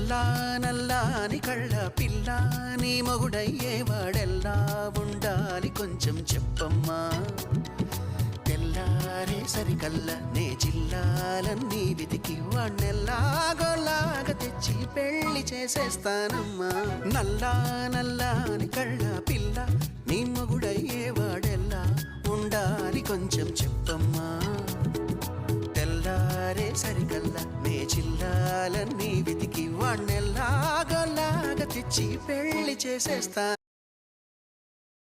నల్లా నల్లాని కళ్ళ పిల్ల నీ మొగుడయ్యేవాడెల్లా ఉండాలి కొంచెం చెప్పమ్మా తెల్లారే సరికల్ల నే జిల్లాలన్నీ వెతికి వాణ్ణెల్లాగోలాగా తెచ్చి పెళ్లి చేసేస్తానమ్మా నల్లా నల్లాని కళ్ళ పిల్ల నీ మొగుడయ్యేవాడెల్లా ఉండాలి కొంచెం చెప్పమ్మా తెల్లారే సరికల్లా నే జిల్లాలన్నీ వెతికి వాణ్ణెల్లాగోలాగా తెచ్చి పెళ్లి చేసేస్తానమ్మా